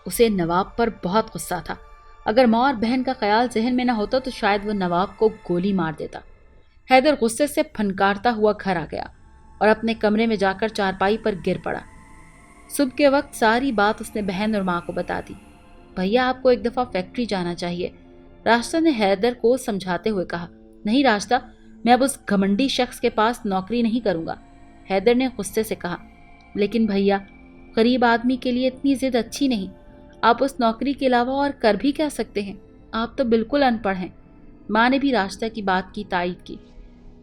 उसे नवाब पर बहुत गुस्सा था। अगर माँ और बहन का ख्याल जहन में न होता तो शायद वो नवाब को गोली मार देता। हैदर गुस्से से फनकारता हुआ घर आ गया और अपने कमरे में जाकर चारपाई पर गिर पड़ा। सुबह के वक्त सारी बात उसने बहन और माँ को बता दी। भैया, आपको एक दफ़ा फैक्ट्री जाना चाहिए, रास्ता ने हैदर को समझाते हुए कहा। नहीं रास्ता, मैं अब उस घमंडी शख्स के पास नौकरी नहीं करूँगा, हैदर ने गुस्से से कहा। लेकिन भैया, गरीब आदमी के लिए इतनी जिद अच्छी नहीं। आप उस नौकरी के अलावा और कर भी क्या सकते हैं? आप तो बिल्कुल अनपढ़ हैं। माँ ने भी रास्ता की बात की तायद की।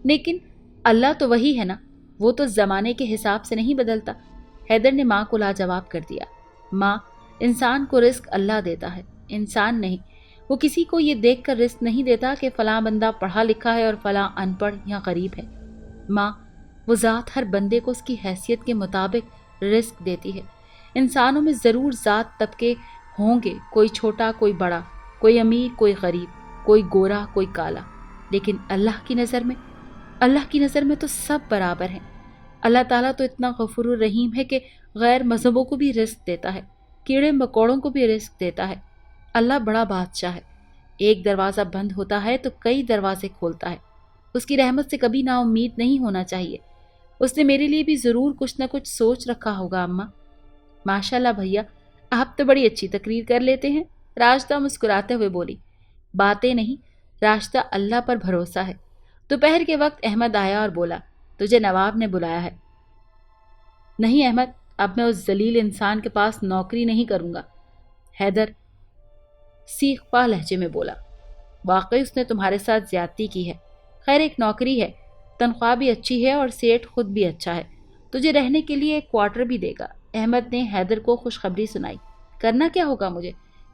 लेकिन अल्लाह तो वही है ना, वो तो ज़माने के हिसाब से नहीं बदलता, हैदर ने माँ को लाजवाब कर दिया। माँ, انسان کو رزق اللہ دیتا ہے، انسان نہیں۔ وہ کسی کو یہ دیکھ کر رزق نہیں دیتا کہ فلاں بندہ پڑھا لکھا ہے اور فلاں ان پڑھ یا غریب ہے۔ ماں، وہ ذات ہر بندے کو اس کی حیثیت کے مطابق رزق دیتی ہے۔ انسانوں میں ضرور ذات طبقے ہوں گے، کوئی چھوٹا کوئی بڑا، کوئی امیر کوئی غریب، کوئی گورا کوئی کالا، لیکن اللہ کی نظر میں تو سب برابر ہیں۔ اللہ تعالیٰ تو اتنا غفور الرحیم ہے کہ غیر مذہبوں کو بھی رزق دیتا ہے، کیڑے مکوڑوں کو بھی رزق دیتا ہے۔ اللہ بڑا بادشاہ ہے، ایک دروازہ بند ہوتا ہے تو کئی دروازے کھولتا ہے۔ اس کی رحمت سے کبھی نا امید نہیں ہونا چاہیے۔ اس نے میرے لیے بھی ضرور کچھ نہ کچھ سوچ رکھا ہوگا اماں۔ ماشاءاللہ بھیا، آپ تو بڑی اچھی تقریر کر لیتے ہیں، راجدہ مسکراتے ہوئے بولی۔ باتیں نہیں، راجدہ اللہ پر بھروسہ ہے۔ دوپہر کے وقت احمد آیا اور بولا، تجھے نواب نے بلایا ہے۔ نہیں احمد، اب میں اس ذلیل انسان کے پاس نوکری نہیں کروں گا، حیدر سیخ پا لہجے میں بولا۔ واقعی اس نے تمہارے ساتھ زیادتی کی ہے۔ خیر ایک نوکری ہے، تنخواہ بھی اچھی ہے اور سیٹ خود بھی اچھا ہے، تجھے رہنے کے لیے ایک کوارٹر بھی دے گا۔ احمد نے حیدر کو خوشخبری سنائی۔ کرنا کیا ہوگا مجھے؟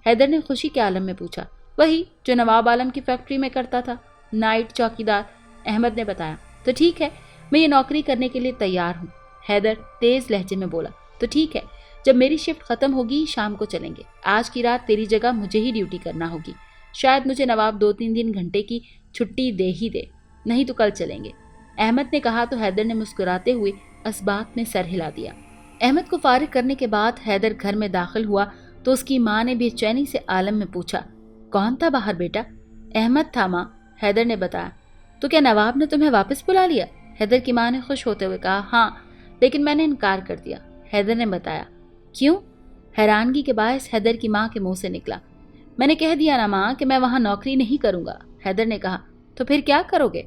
حیدر نے خوشی کے عالم میں پوچھا۔ وہی جو نواب عالم کی فیکٹری میں کرتا تھا، نائٹ چوکیدار، احمد نے بتایا۔ تو ٹھیک ہے، میں یہ نوکری کرنے کے لیے تیار ہوں، حیدر تیز لہجے میں بولا۔ تو ٹھیک ہے، جب میری شفٹ ختم ہوگی شام کو چلیں گے۔ آج کی رات تیری جگہ مجھے ہی ڈیوٹی کرنا ہوگی، شاید مجھے نواب 2-3 گھنٹے کی چھٹی دے ہی دے، نہیں تو کل چلیں گے، احمد نے کہا تو حیدر نے مسکراتے ہوئے اسبات میں سر ہلا دیا۔ احمد کو فارغ کرنے کے بعد حیدر گھر میں داخل ہوا تو اس کی ماں نے بے چینی سے عالم میں پوچھا، کون تھا باہر بیٹا؟ احمد تھا ماں، حیدر نے بتایا۔ تو کیا نواب نے تمہیں واپس بلا لیا؟ حیدر کی ماں نے خوش ہوتے ہوئے کہا، ہاں، لیکن میں نے انکار کر دیا، حیدر نے بتایا۔ کیوں؟ حیرانگی کے باعث حیدر کی ماں کے منہ سے نکلا۔ میں نے کہہ دیا نا ماں کہ میں وہاں نوکری نہیں کروں گا، حیدر نے کہا۔ تو پھر کیا کرو گے؟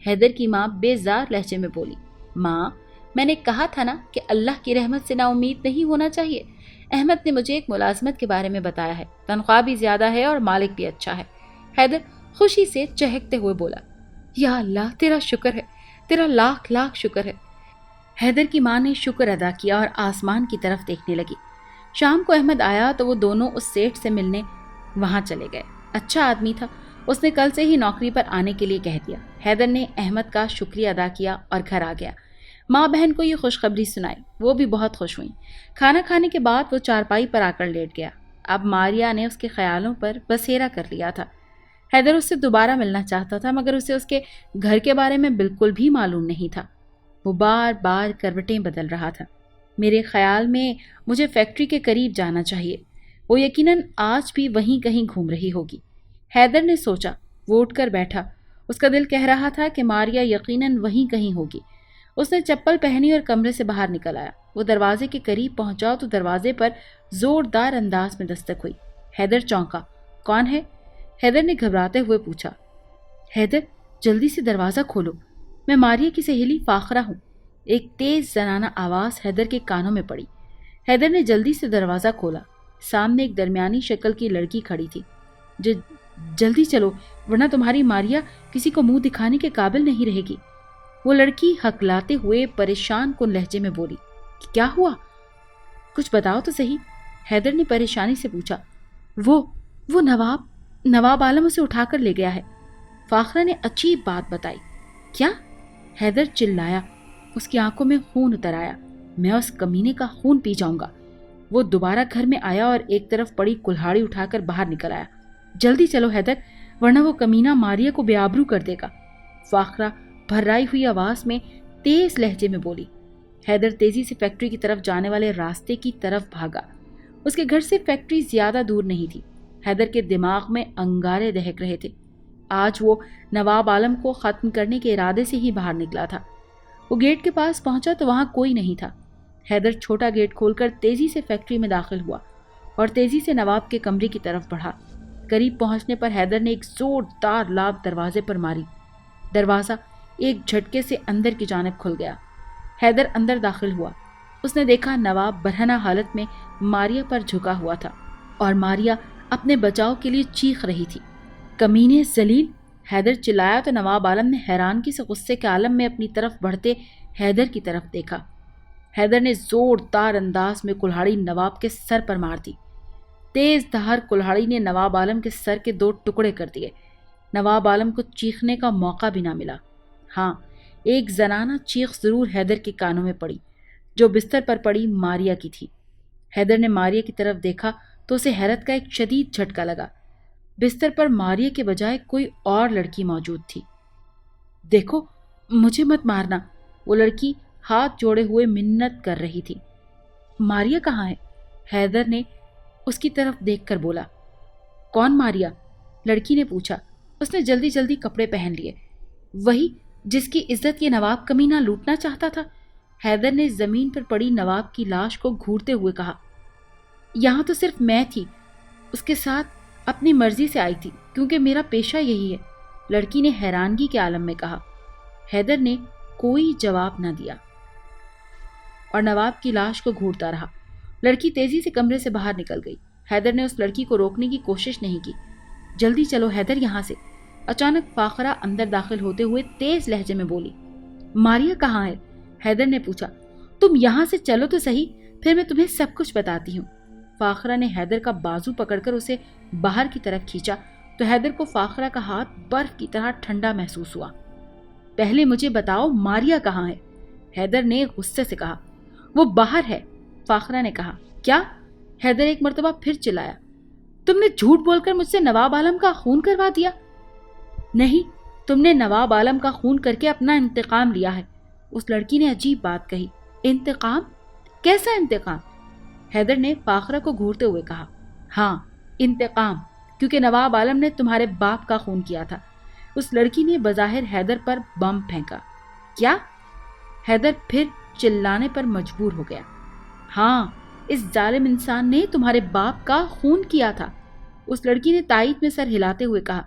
حیدر کی ماں بیزار لہجے میں بولی۔ ماں، میں نے کہا تھا نا کہ اللہ کی رحمت سے نا امید نہیں ہونا چاہیے۔ احمد نے مجھے ایک ملازمت کے بارے میں بتایا ہے، تنخواہ بھی زیادہ ہے اور مالک بھی اچھا ہے، حیدر خوشی سے چہکتے ہوئے بولا۔ یا اللہ، تیرا شکر ہے، تیرا لاکھ لاکھ شکر ہے۔ حیدر کی ماں نے شکر ادا کیا اور آسمان کی طرف دیکھنے لگی۔ شام کو احمد آیا تو وہ دونوں اس سیٹ سے ملنے وہاں چلے گئے۔ اچھا آدمی تھا، اس نے کل سے ہی نوکری پر آنے کے لیے کہہ دیا۔ حیدر نے احمد کا شکریہ ادا کیا اور گھر آ گیا۔ ماں بہن کو یہ خوشخبری سنائی، وہ بھی بہت خوش ہوئیں۔ کھانا کھانے کے بعد وہ چارپائی پر آ کر لیٹ گیا۔ اب ماریا نے اس کے خیالوں پر بسیرا کر لیا تھا۔ حیدر اس سے دوبارہ ملنا چاہتا تھا مگر اسے اس کے گھر کے بارے میں بالکل بھی معلوم نہیں تھا۔ وہ بار بار کروٹیں بدل رہا تھا۔ میرے خیال میں مجھے فیکٹری کے قریب جانا چاہیے، وہ یقیناً آج بھی وہیں کہیں گھوم رہی ہوگی، حیدر نے سوچا۔ وہ اٹھ کر بیٹھا، اس کا دل کہہ رہا تھا کہ ماریا یقیناً وہیں کہیں ہوگی۔ اس نے چپل پہنی اور کمرے سے باہر نکل آیا۔ وہ دروازے کے قریب پہنچا تو دروازے پر زوردار انداز میں دستک ہوئی۔ حیدر چونکا۔ کون ہے؟ حیدر نے گھبراتے ہوئے پوچھا۔ حیدر، جلدی سے دروازہ کھولو، میں ماریا کی سہیلی فاخرہ ہوں۔ ایک تیز زنانہ آواز حیدر کے کانوں میں پڑی۔ حیدر نے جلدی سے دروازہ کھولا۔ سامنے ایک درمیانی شکل کی لڑکی کھڑی تھی۔ جلدی چلو ورنہ تمہاری ماریا کسی کو منہ دکھانے کے قابل نہیں رہے گی، وہ لڑکی ہکلاتے ہوئے پریشان کن لہجے میں بولی۔ کیا ہوا؟ کچھ بتاؤ تو صحیح، حیدر نے پریشانی سے پوچھا۔ وہ نواب عالم اسے اٹھا کر لے گیا ہے، فاخرہ نے عجیب بات بتائی۔ کیا؟ حیدر چلایا، اس کی آنکھوں میں خون اتر آیا۔ میں اس کمینے کا خون پی جاؤں گا۔ وہ دوبارہ گھر میں آیا اور ایک طرف پڑی کلہاڑی اٹھا کر باہر نکل آیا۔ جلدی چلو حیدر ورنہ وہ کمینہ ماریا کو بے آبرو کر دے گا، فاخرہ بھرائی ہوئی آواز میں تیز لہجے میں بولی۔ حیدر تیزی سے فیکٹری کی طرف جانے والے راستے کی طرف بھاگا۔ اس کے گھر سے فیکٹری زیادہ دور نہیں تھی۔ حیدر کے دماغ میں انگارے دہک رہے تھے۔ آج وہ نواب عالم کو ختم کرنے کے ارادے سے ہی باہر نکلا تھا۔ وہ گیٹ کے پاس پہنچا تو وہاں کوئی نہیں تھا۔ حیدر چھوٹا گیٹ کھول کر تیزی سے فیکٹری میں داخل ہوا اور تیزی سے نواب کے کمرے کی طرف بڑھا۔ قریب پہنچنے پر حیدر نے ایک زوردار لاب دروازے پر ماری۔ دروازہ ایک جھٹکے سے اندر کی جانب کھل گیا۔ حیدر اندر داخل ہوا۔ اس نے دیکھا نواب برہنہ حالت میں ماریا پر جھکا ہوا تھا اور ماریا اپنے بچاؤ کے لیے چیخ رہی تھی۔ کمینے ذلیل، حیدر چلایا تو نواب عالم نے حیرانگی سے غصے کے عالم میں اپنی طرف بڑھتے حیدر کی طرف دیکھا۔ حیدر نے زوردار انداز میں کلہاڑی نواب کے سر پر مار دی۔ तेज धार कुल्हाड़ी ने नवाब आलम के सर के 2 टुकड़े कर दिए। नवाब आलम को चीखने का मौका भी ना मिला। हाँ, एक जनाना चीख जरूर हैदर के कानों में पड़ी, जो बिस्तर पर पड़ी मारिया की थी। हैदर ने मारिया की तरफ देखा तो उसे हैरत का एक शदीद झटका लगा। बिस्तर पर मारिया के बजाय कोई और लड़की मौजूद थी। देखो, मुझे मत मारना, वो लड़की हाथ जोड़े हुए मिन्नत कर रही थी। मारिया कहाँ है? हैदर ने उसकी तरफ देखकर बोला। कौन मारिया? लड़की ने पूछा। उसने जल्दी जल्दी कपड़े पहन लिए। वही जिसकी इज्जत ये नवाब कमीना लूटना चाहता था। हैदर ने जमीन पर पड़ी नवाब की लाश को घूरते हुए कहा। यहां तो सिर्फ मैं थी, उसके साथ अपनी मर्जी से आई थी, क्योंकि मेरा पेशा यही है, लड़की ने हैरानगी के आलम में कहा। हैदर ने कोई जवाब न दिया और नवाब की लाश को घूरता रहा। लड़की तेजी से कमरे से बाहर निकल गई। हैदर ने उस लड़की को रोकने की कोशिश नहीं की। जल्दी चलो हैदर, यहां से। अचानक फाखरा अंदर दाखिल होते हुए तेज लहजे में बोली। मारिया कहाँ है? हैदर ने पूछा। तुम यहां से चलो तो सही, फिर मैं तुम्हें सब कुछ बताती हूँ। फाखरा ने हैदर का बाजू पकड़कर उसे बाहर की तरफ खींचा तो हैदर को फाखरा का हाथ बर्फ की तरह ठंडा महसूस हुआ। पहले मुझे बताओ, मारिया कहाँ है? हैदर ने गुस्से से कहा। वो बाहर है, फाखरा ने कहा। क्या? हैदर एक मर्तबा फिर चिल्लाया। तुमने झूठ बोलकर मुझसे नवाब आलम का खून करवा दिया। नहीं, तुमने नवाब आलम का खून करके अपना इंतकाम लिया है। उस लड़की ने अजीब बात कही। इंतकाम? कैसा इंतकाम? हैदर ने फाखरा को घूरते हुए कहा। हाँ, इंतकाम, क्योंकि नवाब आलम ने तुम्हारे बाप का खून किया था। उस लड़की ने बज़ाहिर हैदर पर बम फेंका। क्या? हैदर फिर चिल्लाने पर मजबूर हो गया। हाँ, इस जालिम इंसान ने तुम्हारे बाप का खून किया था, उस लड़की ने तायीद में सर हिलाते हुए कहा।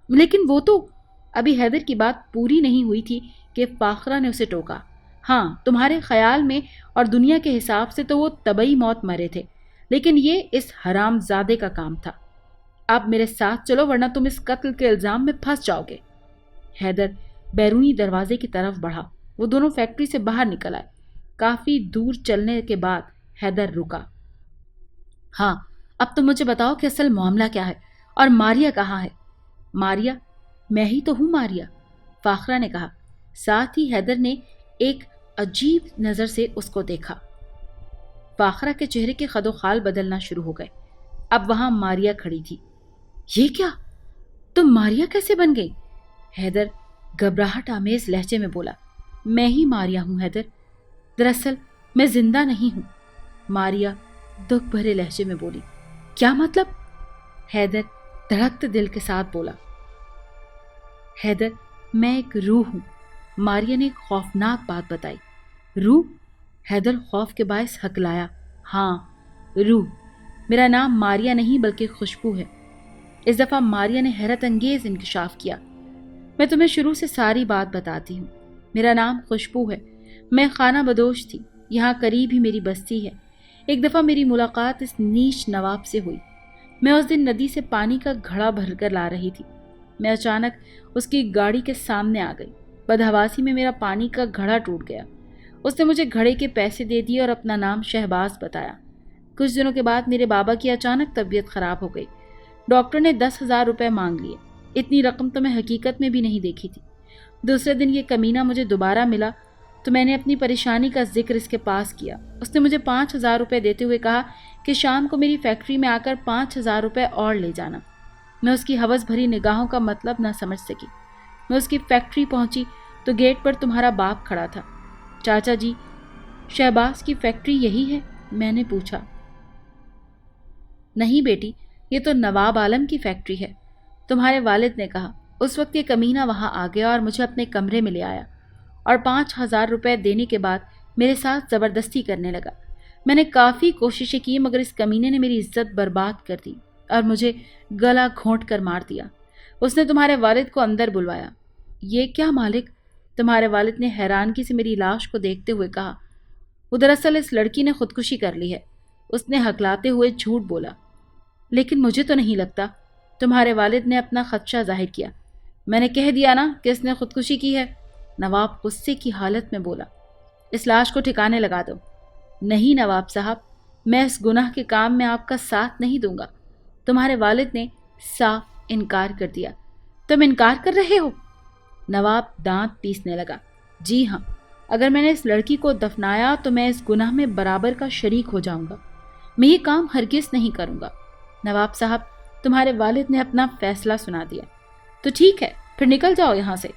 लेकिन वो तो, अभी हैदर की बात पूरी नहीं हुई थी कि फाखरा ने उसे टोका। हाँ, तुम्हारे ख्याल में और दुनिया के हिसाब से तो वो तबई मौत मरे थे, लेकिन ये इस हरामजादे का काम था। अब मेरे साथ चलो, वरना तुम इस कत्ल के इल्जाम में फंस जाओगे। हैदर बैरूनी दरवाजे की तरफ बढ़ा। वो दोनों फैक्ट्री से बाहर निकल आए। काफी दूर चलने के बाद हैदर रुका। हाँ, अब तो मुझे बताओ कि असल मामला क्या है और मारिया कहाँ है? मारिया? मैं ही तो हूं मारिया, फाखरा ने कहा। साथ ही हैदर ने एक अजीब नजर से उसको देखा। फाखरा के चेहरे के खदोखाल बदलना शुरू हो गए। अब वहां मारिया खड़ी थी। ये क्या? तुम मारिया कैसे बन गई? हैदर घबराहट आमेज लहजे में बोला। मैं ही मारिया हूं हैदर, दरअसल मैं जिंदा नहीं हूं। मारिया दुख भरे लहजे में बोली। क्या मतलब? हैदर धड़कते दिल के साथ बोला। हैदर, मैं एक रूह हूं। मारिया ने एक खौफनाक बात बताई। रूह? हैदर खौफ के बायस हकलाया। हाँ, रूह। मेरा नाम मारिया नहीं बल्कि खुशबू है। इस दफा मारिया ने हैरत अंगेज इंकशाफ किया। मैं तुम्हें शुरू से सारी बात बताती हूँ। मेरा नाम खुशबू है। मैं खाना बदोश थी, यहाँ करीब ही मेरी बस्ती है। एक दफ़ा मेरी मुलाकात इस नीच नवाब से हुई। मैं उस दिन नदी से पानी का घड़ा भरकर ला रही थी। मैं अचानक उसकी गाड़ी के सामने आ गई। बदहवासी में मेरा पानी का घड़ा टूट गया। उसने मुझे घड़े के पैसे दे दिए और अपना नाम शहबाज बताया। कुछ दिनों के बाद मेरे बाबा की अचानक तबीयत खराब हो गई। डॉक्टर ने 10,000 रुपये मांग लिए। इतनी रकम तो मैं हकीकत में भी नहीं देखी थी। दूसरे दिन ये कमीना मुझे दोबारा मिला तो मैंने अपनी परेशानी का जिक्र इसके पास किया। उसने मुझे 5,000 रुपये देते हुए कहा कि शाम को मेरी फैक्ट्री में आकर 5,000 रुपये और ले जाना। मैं उसकी हवस भरी निगाहों का मतलब न समझ सकी। मैं उसकी फैक्ट्री पहुंची तो गेट पर तुम्हारा बाप खड़ा था। चाचा जी, शहबाज की फैक्ट्री यही है? मैंने पूछा। नहीं बेटी, ये तो नवाब आलम की फैक्ट्री है, तुम्हारे वालिद ने कहा। उस वक्त ये कमीना वहां आ गया और मुझे अपने कमरे में ले आया और 5,000 रुपये देने के बाद मेरे साथ ज़बरदस्ती करने लगा। मैंने काफ़ी कोशिशें की मगर इस कमीने ने मेरी इज्जत बर्बाद कर दी और मुझे गला घोंट कर मार दिया। उसने तुम्हारे वालिद को अंदर बुलवाया। ये क्या मालिक? तुम्हारे वालिद ने हैरानगी से मेरी लाश को देखते हुए कहा। वो दरअसल इस लड़की ने खुदकुशी कर ली है, उसने हकलाते हुए झूठ बोला। लेकिन मुझे तो नहीं लगता। तुम्हारे वालिद ने अपना खदशा जाहिर किया। मैंने कह दिया ना कि इसने खुदकुशी की है, नवाब गुस्से की हालत में बोला। इस लाश को ठिकाने लगा दो। नहीं नवाब साहब, میں اس گناہ کے کام میں آپ کا ساتھ نہیں دوں گا۔ تمہارے والد نے صاف انکار کر دیا۔ تم انکار کر رہے ہو؟ نواب دانت پیسنے لگا۔ جی ہاں، اگر میں نے اس لڑکی کو دفنایا تو میں اس گناہ میں برابر کا شریک ہو جاؤں گا۔ میں یہ کام ہرگز نہیں کروں گا۔ نواب صاحب، تمہارے والد نے اپنا فیصلہ سنا دیا، تو ٹھیک ہے، پھر نکل جاؤ یہاں سے۔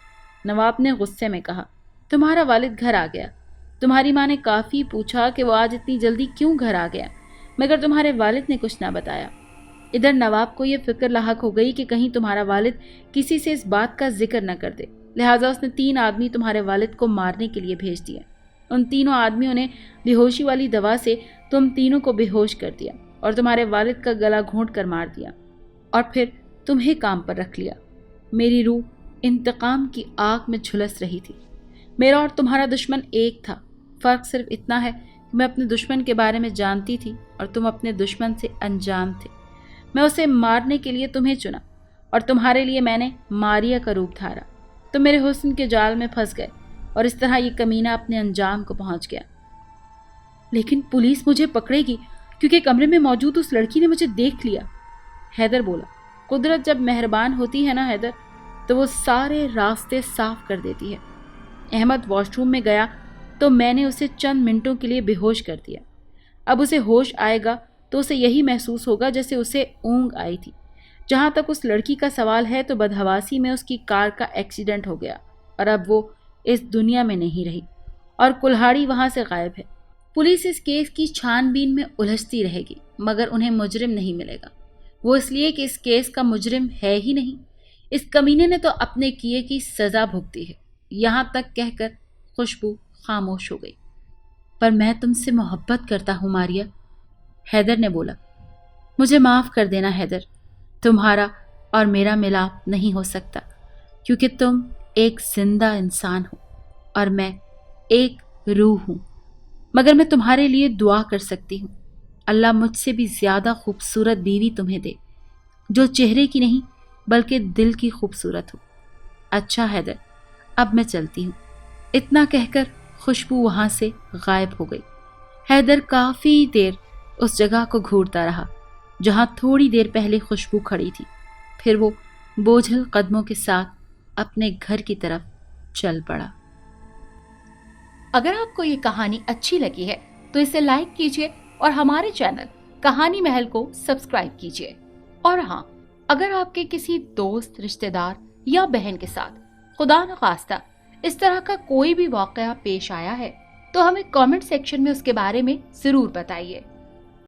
نواب نے غصے میں کہا۔ تمہارا والد گھر آ گیا۔ تمہاری ماں نے کافی پوچھا کہ وہ آج اتنی جلدی کیوں گھر آ گیا، مگر تمہارے والد نے کچھ نہ بتایا۔ ادھر نواب کو یہ فکر لاحق ہو گئی کہ کہیں تمہارا والد کسی سے اس بات کا ذکر نہ کر دے، لہٰذا اس نے 3 آدمی تمہارے والد کو مارنے کے لیے بھیج دیے۔ ان تینوں آدمیوں نے بے ہوشی والی دوا سے تم تینوں کو بے ہوش کر دیا اور تمہارے والد کا گلا گھونٹ کر مار دیا، اور پھر تمہیں کام پر رکھ لیا۔ میری روح انتقام کی آگ میں جھلس رہی تھی۔ میرا اور تمہارا دشمن ایک تھا، فرق صرف اتنا ہے کہ میں اپنے دشمن کے بارے میں جانتی تھی اور تم اپنے دشمن سے انجان تھے۔ میں اسے مارنے کے لیے تمہیں چنا اور تمہارے لیے میں نے ماریا کا روپ دھارا۔ تم میرے حسن کے جال میں پھنس گئے اور اس طرح یہ کمینہ اپنے انجام کو پہنچ گیا۔ لیکن پولیس مجھے پکڑے گی کیونکہ کمرے میں موجود اس لڑکی نے مجھے دیکھ لیا، حیدر بولا۔ قدرت جب مہربان ہوتی ہے نا حیدر، تو وہ سارے راستے صاف کر دیتی ہے۔ احمد واش روم میں گیا تو میں نے اسے چند منٹوں کے لیے بے ہوش کر دیا۔ اب اسے ہوش آئے گا تو اسے یہی محسوس ہوگا جیسے اسے اونگ آئی تھی۔ جہاں تک اس لڑکی کا سوال ہے تو بدحواسی میں اس کی کار کا ایکسیڈنٹ ہو گیا اور اب وہ اس دنیا میں نہیں رہی اور کلہاڑی وہاں سے غائب ہے۔ پولیس اس کیس کی چھان بین میں الجھتی رہے گی مگر انہیں مجرم نہیں ملے گا، وہ اس لیے کہ اس کیس کا مجرم ہے ہی نہیں۔ اس کمینے نے تو اپنے کیے کی سزا بھگتی ہے۔ یہاں تک کہہ کر خوشبو خاموش ہو گئی۔ پر میں تم سے محبت کرتا ہوں ماریا، حیدر نے بولا۔ مجھے معاف کر دینا حیدر، تمہارا اور میرا ملاپ نہیں ہو سکتا کیونکہ تم ایک زندہ انسان ہو اور میں ایک روح ہوں، مگر میں تمہارے لیے دعا کر سکتی ہوں۔ اللہ مجھ سے بھی زیادہ خوبصورت بیوی تمہیں دے، جو چہرے کی نہیں بلکہ دل کی خوبصورت ہو۔ اچھا حیدر، اب میں چلتی ہوں۔ اتنا کہہ کر خوشبو وہاں سے غائب ہو گئی۔ حیدر کافی دیر اس جگہ کو گھورتا رہا جہاں تھوڑی دیر پہلے خوشبو کھڑی تھی، پھر وہ بوجھل قدموں کے ساتھ اپنے گھر کی طرف چل پڑا۔ اگر آپ کو یہ کہانی اچھی لگی ہے تو اسے لائک کیجیے اور ہمارے چینل کہانی محل کو سبسکرائب کیجیے۔ اور ہاں، اگر آپ کے کسی دوست، رشتہ دار یا بہن کے ساتھ خدا نخواستہ اس طرح کا کوئی بھی واقعہ پیش آیا ہے تو ہمیں کامنٹ سیکشن میں اس کے بارے میں ضرور بتائیے۔